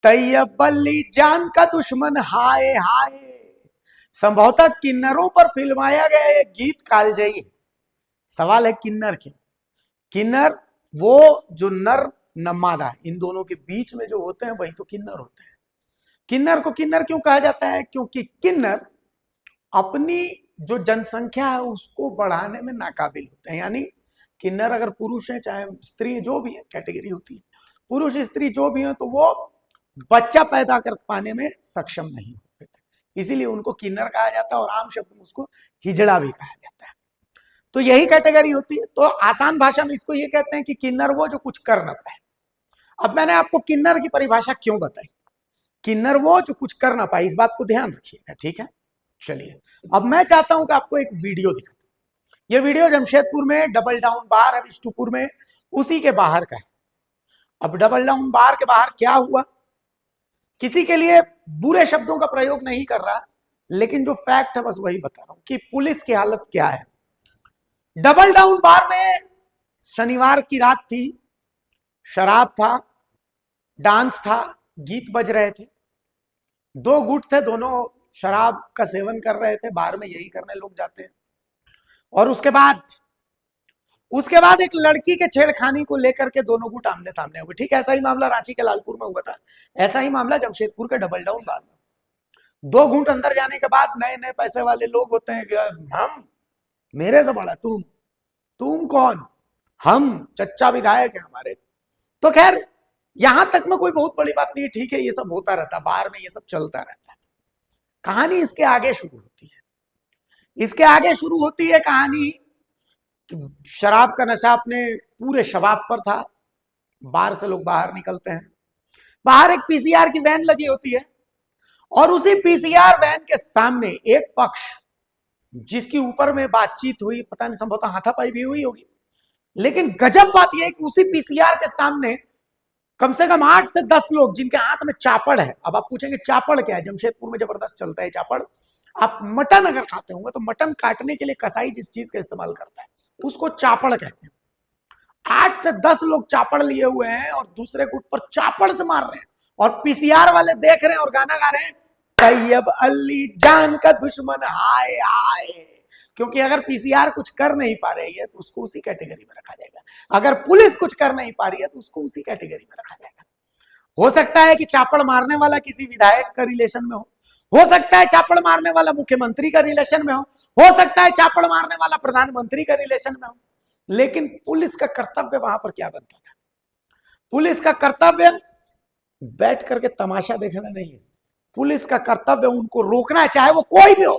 तैयब अली जान का दुश्मन हाय हाय। संभवतः किन्नरों पर फिल्माया गया एक गीत कालजयी। सवाल है किन्नर क्यों? किन्नर वो जो नर नमादा इन दोनों के बीच में जो होते हैं वही तो किन्नर होते हैं। किन्नर को किन्नर क्यों कहा जाता है? क्योंकि किन्नर अपनी जो जनसंख्या है उसको बढ़ाने में नाकाबिल होते हैं। यानी किन्नर अगर पुरुष है चाहे स्त्री जो भी है, कैटेगरी होती है, पुरुष स्त्री जो भी है, तो वो बच्चा पैदा कर पाने में सक्षम नहीं होते थे, इसीलिए उनको किन्नर कहा जाता है और आम शब्द में उसको हिजड़ा भी कहा जाता है। तो यही कैटेगरी होती है। तो आसान भाषा में इसको ये कहते हैं कि किन्नर वो जो कुछ कर ना पाए। अब मैंने आपको किन्नर की परिभाषा क्यों बताई? किन्नर वो जो कुछ कर ना पाए, इस बात को ध्यान रखिएगा, ठीक है? चलिए, अब मैं चाहता हूं कि आपको एक वीडियो दिखा। ये वीडियो जमशेदपुर में डबल डाउन बार है, बिष्टुपुर में, उसी के बाहर का है। अब डबल डाउन बार के बाहर क्या हुआ, किसी के लिए बुरे शब्दों का प्रयोग नहीं कर रहा, लेकिन जो फैक्ट है बस वही बता रहा हूं कि पुलिस की हालत क्या है। डबल डाउन बार में शनिवार की रात थी, शराब था, डांस था, गीत बज रहे थे। दो गुट थे, दोनों शराब का सेवन कर रहे थे, बार में यही करने लोग जाते हैं। और उसके बाद एक लड़की के छेड़खानी को लेकर के दोनों गुट आमने सामने हुए। ठीक ऐसा ही मामला रांची के लालपुर में हुआ था, ऐसा ही मामला जमशेदपुर के डबल डाउन बार में। दो गुट अंदर जाने के बाद नए नए पैसे वाले लोग होते हैं कि हम, मेरे से बड़ा तुम कौन, हम चच्चा विधायक है हमारे। तो खैर यहां तक में कोई बहुत बड़ी बात नहीं, ठीक है, ये सब होता रहता है, बाहर में ये सब चलता रहता है। कहानी इसके आगे शुरू होती है। इसके आगे शुरू होती है कहानी कि शराब का नशा अपने पूरे शबाब पर था। बार से लोग बाहर निकलते हैं, बाहर एक पीसीआर की वैन लगी होती है, और उसी पीसीआर वैन के सामने एक पक्ष जिसकी ऊपर में बातचीत हुई, पता नहीं संभवतः हाथापाई भी हुई होगी, लेकिन गजब बात यह है कि उसी पीसीआर के सामने कम से कम 8 से 10 लोग जिनके हाथ में चापड़ है। अब आप पूछेंगे चापड़ क्या है? जमशेदपुर में जबरदस्त चलता है चापड़। आप मटन अगर खाते होंगे तो मटन काटने के लिए कसाई जिस चीज का इस्तेमाल करता है उसको चापड़ कहते हैं। 8 से 10 लोग चापड़ लिए हुए हैं और दूसरे गुट पर चापड़ से मार रहे हैं, और पीसीआर वाले देख रहे हैं और गाना गा रहे हैं, तैयब अली जान का दुश्मन हाय हाय। क्योंकि अगर पीसीआर कुछ कर नहीं पा रही है तो उसको उसी कैटेगरी में रखा जाएगा, अगर पुलिस कुछ कर नहीं पा रही है तो उसको उसी कैटेगरी में रखा जाएगा। हो सकता है कि चापड़ मारने वाला किसी विधायक का रिलेशन में हो सकता है चापड़ मारने वाला मुख्यमंत्री का रिलेशन में हो सकता है चापड़ मारने वाला प्रधानमंत्री का रिलेशन में हो, लेकिन पुलिस का कर्तव्य वहां पर क्या बनता था? पुलिस का कर्तव्य बैठ करके तमाशा देखना नहीं है, पुलिस का कर्तव्य उनको रोकना है, चाहे वो कोई भी हो।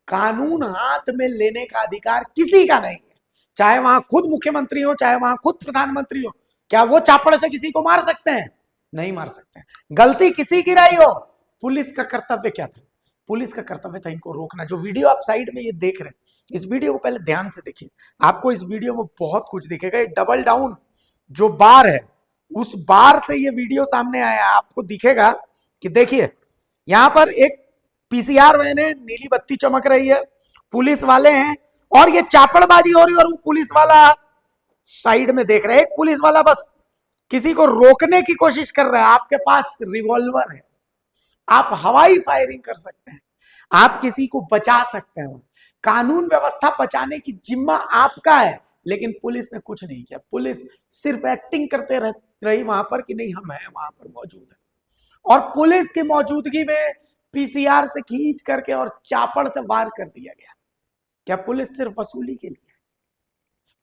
कानून हाथ में लेने का अधिकार किसी का नहीं है, चाहे वहां खुद मुख्यमंत्री हो, चाहे वहां खुद प्रधानमंत्री हो। क्या वो चापड़ से किसी को मार सकते हैं? नहीं मार सकते हैं। गलती किसी की रही हो, पुलिस का कर्तव्य क्या था? पुलिस का कर्तव्य था इनको रोकना। जो वीडियो आप साइड में ये देख रहे हैं, इस वीडियो को पहले ध्यान से देखिए, आपको इस वीडियो में बहुत कुछ दिखेगा। डबल डाउन जो बार है उस बार से ये वीडियो सामने आया, आपको दिखेगा कि देखिए यहां पर एक पीसीआर वैन है, नीली बत्ती चमक रही है, पुलिस वाले हैं और ये चापड़बाजी हो रही है, और वो पुलिस वाला साइड में देख रहे हैं। एक पुलिस वाला बस किसी को रोकने की कोशिश कर रहा है। आपके पास रिवॉल्वर है, आप हवाई फायरिंग कर सकते हैं, आप किसी को बचा सकते हैं। कानून व्यवस्था बचाने की जिम्मा आपका है, लेकिन पुलिस ने कुछ नहीं किया। पुलिस सिर्फ एक्टिंग करते रही वहां पर कि नहीं हम हैं वहां पर मौजूद है, और पुलिस की मौजूदगी में पीसीआर से खींच करके और चापड़ से वार कर दिया गया। क्या पुलिस सिर्फ वसूली के लिए?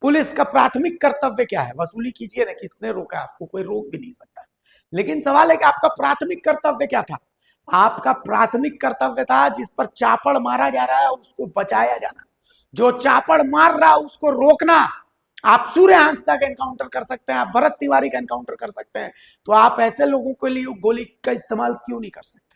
पुलिस का प्राथमिक कर्तव्य क्या है? वसूली कीजिए ना, किसने रोका? आपको कोई रोक भी नहीं सकता। लेकिन सवाल है कि आपका प्राथमिक कर्तव्य क्या था? आपका प्राथमिक कर्तव्य था जिस पर चापड़ मारा जा रहा है उसको बचाया जाना, जो चापड़ मार रहा है उसको रोकना। आप सूर्य हांसदा का एनकाउंटर कर सकते हैं, आप भरत तिवारी का एनकाउंटर कर सकते हैं, तो आप ऐसे लोगों के लिए गोली का इस्तेमाल क्यों नहीं कर सकते?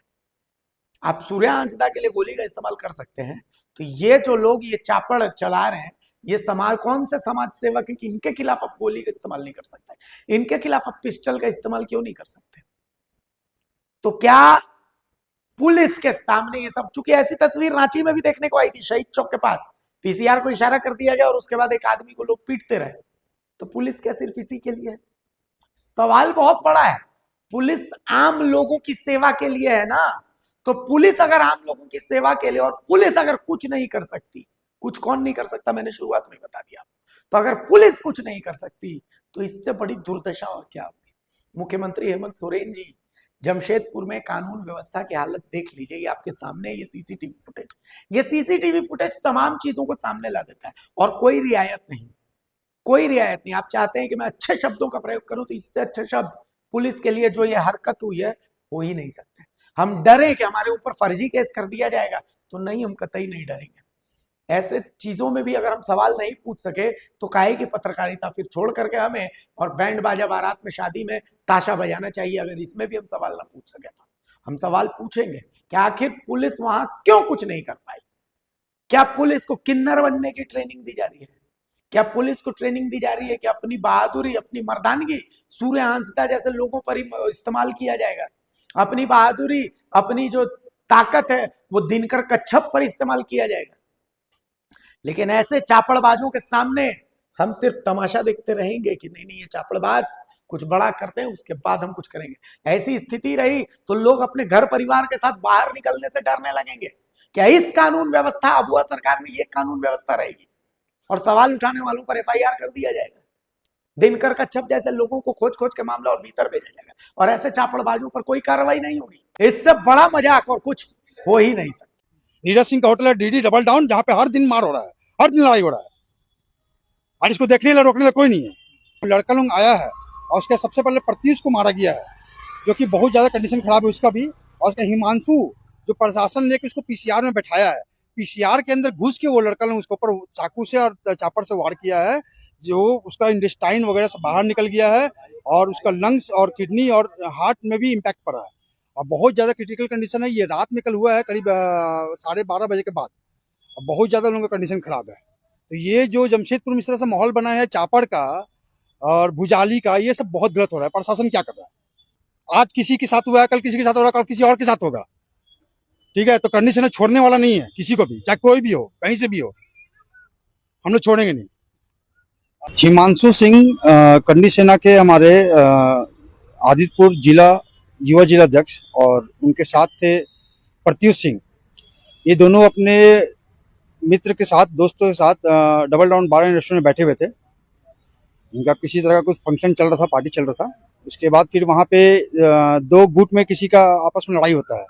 आप सूर्य हांसदा के लिए गोली का इस्तेमाल कर सकते हैं, तो ये जो लोग ये चापड़ चला रहे हैं, ये समाज, कौन से समाज सेवक है कि इनके खिलाफ आप गोली का इस्तेमाल नहीं कर सकते? इनके खिलाफ आप पिस्टल का इस्तेमाल क्यों नहीं कर सकते? तो क्या पुलिस के सामने ये सब, चूंकि ऐसी तस्वीर रांची में भी देखने को आई थी, शहीद चौक के पास पीसीआर को इशारा कर दिया गया और उसके बाद एक आदमी को लोग पीटते रहे, तो पुलिस क्या सिर्फ इसी के लिए है? सवाल बहुत बड़ा है पुलिस आम लोगों की सेवा के लिए है ना। तो पुलिस अगर आम लोगों की सेवा के लिए, और पुलिस अगर कुछ नहीं कर सकती, कुछ कौन नहीं कर सकता, मैंने शुरुआत में बता दिया। तो अगर पुलिस कुछ नहीं कर सकती तो इससे बड़ी दुर्दशा और क्या होगी। मुख्यमंत्री हेमंत सोरेन जी, जमशेदपुर में कानून व्यवस्था की हालत देख लीजिए, ये आपके सामने, ये सीसीटीवी फुटेज, ये सीसीटीवी फुटेज तमाम चीजों को सामने ला देता है, और कोई रियायत नहीं, कोई रियायत नहीं। आप चाहते हैं कि मैं अच्छे शब्दों का प्रयोग करूं, तो इससे अच्छे शब्द पुलिस के लिए जो ये हरकत हुई है हो ही नहीं सकते। हम डरे कि हमारे ऊपर फर्जी केस कर दिया जाएगा, तो नहीं, हम कतई नहीं डरेंगे। ऐसे चीजों में भी अगर हम सवाल नहीं पूछ सके तो काहे की पत्रकारिता फिर छोड़ करके हमें, और बैंड बाजा बारात में शादी में ताशा बजाना चाहिए, अगर इसमें भी हम सवाल ना पूछ सके तो हम सवाल पूछेंगे कि आखिर पुलिस वहां क्यों कुछ नहीं कर पाई। क्या पुलिस को किन्नर बनने की ट्रेनिंग दी जा रही है? क्या पुलिस को ट्रेनिंग दी जा रही है कि अपनी बहादुरी, अपनी मर्दानगी सूर्यहंसता जैसे लोगों पर ही इस्तेमाल किया जाएगा? अपनी बहादुरी, अपनी जो ताकत है वो दिनकर कच्छप पर इस्तेमाल किया जाएगा? लेकिन ऐसे चापड़बाजों के सामने हम सिर्फ तमाशा देखते रहेंगे कि नहीं नहीं ये चापड़बाज कुछ बड़ा करते हैं, उसके बाद हम कुछ करेंगे। ऐसी स्थिति रही तो लोग अपने घर परिवार के साथ बाहर निकलने से डरने लगेंगे। क्या इस कानून व्यवस्था, अबुआ सरकार में ये कानून व्यवस्था रहेगी? और सवाल उठाने वालों पर एफआईआर कर दिया जाएगा, दिनकर कच्छप जैसे लोगों को खोज खोज के मामला और भीतर भेजा जाएगा, और ऐसे चापड़बाजों पर कोई कार्रवाई नहीं होगी। इससे बड़ा मजाक और कुछ हो ही नहीं सकता। नीरज सिंह का होटल है डीडी डबल डाउन, जहाँ पे हर दिन मार हो रहा है, हर दिन लड़ाई हो रहा है, और इसको देखने रोकने वाला कोई नहीं है। लड़का लोग आया है और उसके सबसे पहले प्रत्युष को मारा गया है, जो कि बहुत ज्यादा कंडीशन खराब है उसका भी। और उसका हिमांशु, जो प्रशासन लेके उसको पीसीआर में बैठाया है, पीसीआर के अंदर घुस के वो लड़का लोग उसके ऊपर चाकू से और चापर से वार किया है, जो उसका इंटेस्टाइन वगैरह से बाहर निकल गया है, और उसका लंग्स और किडनी और हार्ट में भी इम्पैक्ट पड़ा है, और बहुत ज्यादा क्रिटिकल कंडीशन है। ये रात में कल हुआ है करीब 12:30 बजे के बाद, और बहुत ज्यादा लोगों का कंडीशन खराब है। तो ये जो जमशेदपुर में इस तरह से माहौल बना है चापड़ का और भुजाली का, ये सब बहुत गलत हो रहा है। प्रशासन क्या कर रहा है? आज किसी के साथ हुआ है, कल किसी के साथ हो रहा है, कल किसी और के साथ होगा, ठीक है? तो कंडीशन छोड़ने वाला नहीं है किसी को भी, चाहे कोई भी हो, कहीं से भी हो, हम लोग छोड़ेंगे नहीं। हिमांशु सिंह कंडी सेना के हमारे आदितपुर जिला युवा जिला अध्यक्ष, और उनके साथ थे प्रत्युष सिंह। ये दोनों अपने मित्र के साथ, दोस्तों के साथ double down bar and restaurant में बैठे हुए थे। उनका किसी तरह का कुछ फंक्शन चल रहा था, पार्टी चल रहा था। उसके बाद फिर वहाँ पे दो गुट में किसी का आपस में लड़ाई होता है।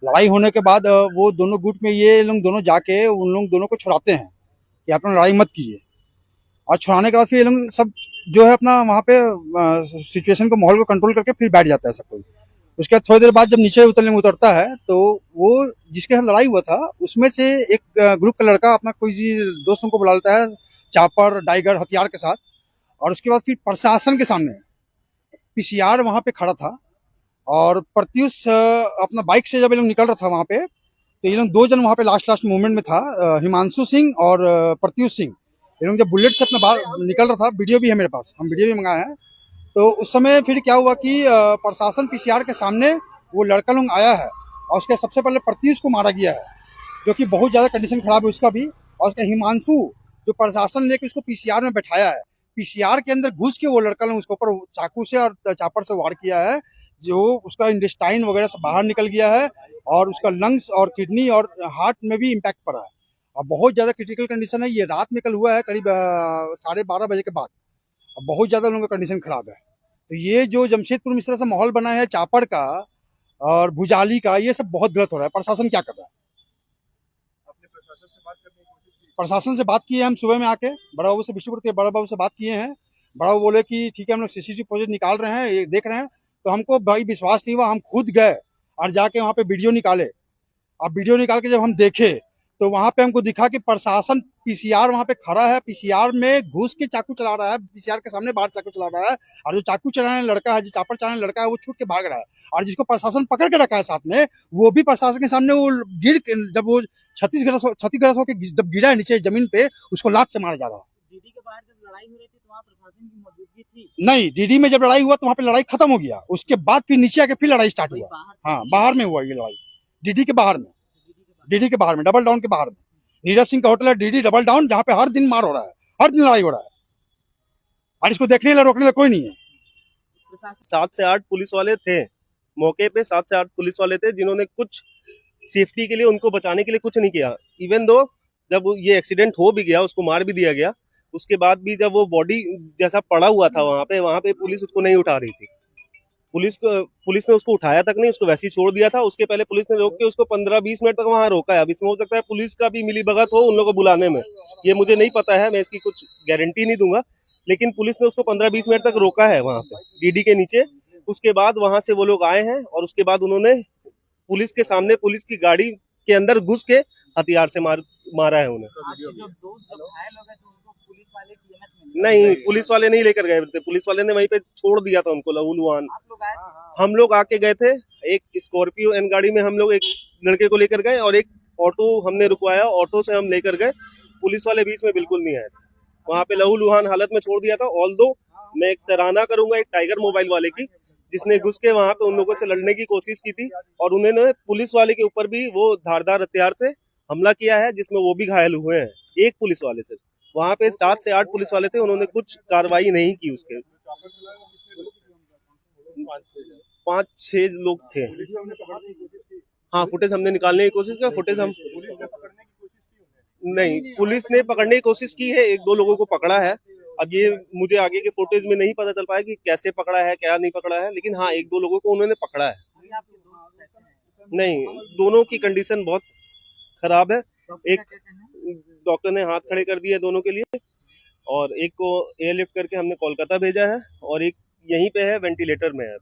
लड़ाई होने के बाद वो दोनों गुट में ये लोग दोनों जाके उन लोग दोनों को छुड़ाते हैं कि आप लोग लड़ाई मत कीजिए, और छुड़ाने के बाद फिर ये लोग सब जो है अपना वहाँ पे सिचुएशन को, माहौल को कंट्रोल करके फिर बैठ जाता है सब कोई। उसके बाद थोड़ी देर बाद जब नीचे उतरता है, तो वो जिसके साथ लड़ाई हुआ था उसमें से एक ग्रुप का लड़का अपना कोई दोस्तों को बुला लेता है चापर डाइगर हथियार के साथ, और उसके बाद फिर प्रशासन के सामने पीसीआर वहाँ पे खड़ा था, और प्रत्युष अपना बाइक से जब ये लोग निकल रहा था वहाँ पे, तो ये लोग दो जन वहाँ पे लास्ट मूवमेंट में था, हिमांशु सिंह और प्रत्युष सिंह। ये लोग जब बुलेट से अपना बाहर निकल रहा था, वीडियो भी है मेरे पास, हम वीडियो भी मंगाए हैं। तो उस समय फिर क्या हुआ कि प्रशासन पीसीआर के सामने वो लड़का लोग आया है, और उसके सबसे पहले प्रत्युष को मारा गया है, जो कि बहुत ज्यादा कंडीशन खराब है उसका भी। और उसका हिमांशु, जो प्रशासन लेके उसको पीसीआर में बैठाया है, पीसीआर के अंदर घुस के वो लड़का लोग उसके ऊपर चाकू से और चापर से वार किया है, जो उसका इंटेस्टाइन वगैरह से बाहर निकल गया है, और उसका लंग्स और किडनी और हार्ट में भी इम्पैक्ट पड़ा है, और बहुत ज्यादा क्रिटिकल कंडीशन है। ये रात में कल हुआ है करीब 12:30 बजे के बाद, और बहुत ज्यादा लोगों का कंडीशन खराब है। तो ये जो जमशेदपुर में इस तरह से माहौल बना है चापड़ का और भुजाली का, ये सब बहुत गलत हो रहा है। प्रशासन क्या कर रहा है? प्रशासन से बात की है हम सुबह में आके, बड़ा बाबू से, विष्णुपुर के बड़ा बाबू से बात किए हैं। बड़ा बाबू बोले कि ठीक है हम लोग सीसीटीवी फुटेज निकाल रहे हैं, ये देख रहे हैं। तो हमको भाई विश्वास नहीं हुआ, हम खुद गए और जाके वहाँ पे वीडियो निकाले। अब वीडियो निकाल के जब हम देखे तो वहाँ पे हमको दिखा कि प्रशासन पीसीआर वहाँ पे खड़ा है, पीसीआर में घुस के चाकू चला रहा है, पीसीआर के सामने बाहर चाकू चला रहा है, और जो चाकू चलाने लड़का है, जो चापर चलाने लड़का है, वो छूट के भाग रहा है, और जिसको प्रशासन पकड़ के रखा है साथ में, वो भी प्रशासन के सामने वो जब वो क्षतिग्रस्त होकर जब गिरा है नीचे जमीन पे, उसको लात से मारा जा रहा है। डीडी के बाहर जब लड़ाई हो रही थी तो वहाँ प्रशासन की मौजूदगी थी? नहीं, डीडी में जब लड़ाई हुआ तो वहाँ पे लड़ाई खत्म हो गया, उसके बाद फिर नीचे आके फिर लड़ाई स्टार्ट हुआ। हाँ, बाहर में हुआ ये लड़ाई, डीडी के बाहर में, डीडी के बाहर में, डबल डाउन के बाहर में। नीरज सिंह का होटल है डीडी डबल डाउन, जहाँ पे हर दिन मार हो रहा है, हर दिन लड़ाई हो रहा है, और इसको देखने रोकने वाला कोई नहीं है। प्रशासन 7 से 8 पुलिस वाले थे मौके पे। 7 से 8 पुलिस वाले थे जिन्होंने कुछ सेफ्टी के लिए, उनको बचाने के लिए कुछ नहीं किया। इवन दो जब ये एक्सीडेंट हो भी गया, उसको मार भी दिया गया, उसके बाद भी जब वो बॉडी जैसा पड़ा हुआ था वहां पे पुलिस उसको नहीं उठा रही थी। पुलिस ने उसको उठाया तक नहीं, उसको वैसे ही छोड़ दिया था। उसके पहले पुलिस ने रोक के उसको 15-20 मिनट तक वहां रोका है। अब इसमें हो सकता है पुलिस का भी मिलीभगत हो उन लोगों को बुलाने में, ये मुझे नहीं पता है, मैं इसकी कुछ गारंटी नहीं दूंगा। लेकिन पुलिस ने उसको 15-20 मिनट तक रोका है वहां पे डीडी के नीचे। उसके बाद वहां से वो लोग आए हैं और उसके बाद उन्होंने पुलिस के सामने, पुलिस की गाड़ी के अंदर घुस के हथियार से मारा है उन्हें। आपके जो दोस्त जब घायल हो गए तो उनको पुलिस वाले PMH में नहीं, पुलिस वाले नहीं लेकर गए थे, पुलिस वाले ने वहीं पे छोड़ दिया था उनको लहूलुहान। आप लोग आए थे? हम लोग आके गए थे, एक स्कॉर्पियो एन गाड़ी में हम लोग एक लड़के को लेकर गए और एक ऑटो हमने रुकवाया, ऑटो से हम लेकर गए। पुलिस वाले बीच में बिल्कुल नहीं आए थे, वहां पे लहूलुहान हालत में छोड़ दिया था। ऑल्दो मैं एक सराहना करूंगा एक टाइगर मोबाइल वाले की, जिसने घुस के वहां पे उन लोगों से लड़ने की कोशिश की थी और उन्होंने पुलिस वाले के ऊपर भी वो धारदार हथियार से हमला किया है, जिसमें वो भी घायल हुए हैं। एक पुलिस वाले से, वहां पे 7 से 8 पुलिस वाले थे, उन्होंने कुछ कार्रवाई नहीं की। उसके 5-6 लोग थे। हाँ, फुटेज हमने निकालने की कोशिश की, फुटेज हम नहीं, पुलिस ने पकड़ने की कोशिश की है, 1-2 लोगों को पकड़ा है। अब ये मुझे आगे के फुटेज में नहीं पता चल पाया कि कैसे पकड़ा है, क्या नहीं पकड़ा है, लेकिन हाँ 1-2 लोगों को उन्होंने पकड़ा है। अभी आपके दोस्त कैसे हैं? नहीं, दोनों की कंडीशन बहुत खराब है। डॉक्टर एक का क्या कहना है? डॉक्टर ने हाथ खड़े कर दिए दोनों के लिए और एक को एयरलिफ्ट करके हमने कोलकाता भेजा है और एक यहीं पे है, वेंटिलेटर में है अभी।